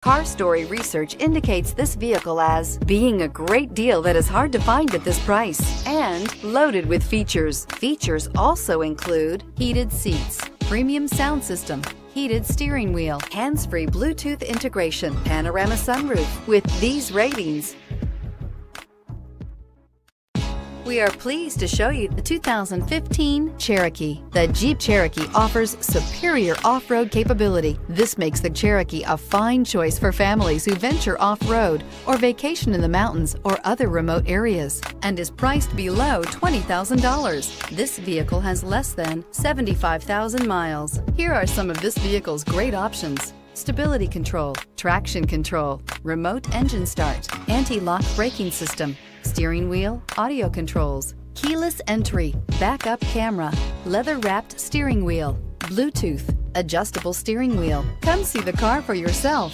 Car Story research indicates this vehicle as being a great deal that is hard to find at this price and loaded with features. Features also include heated seats, premium sound system, heated steering wheel, hands-free Bluetooth integration, panorama sunroof. With these ratings, we are pleased to show you the 2015 Cherokee. The Jeep Cherokee offers superior off-road capability. This makes the Cherokee a fine choice for families who venture off-road or vacation in the mountains or other remote areas, and is priced below $20,000. This vehicle has less than 75,000 miles. Here are some of this vehicle's great options: stability control, traction control, remote engine start, anti-lock braking system, steering wheel audio controls, keyless entry, backup camera, leather-wrapped steering wheel, Bluetooth, adjustable steering wheel. Come see the car for yourself.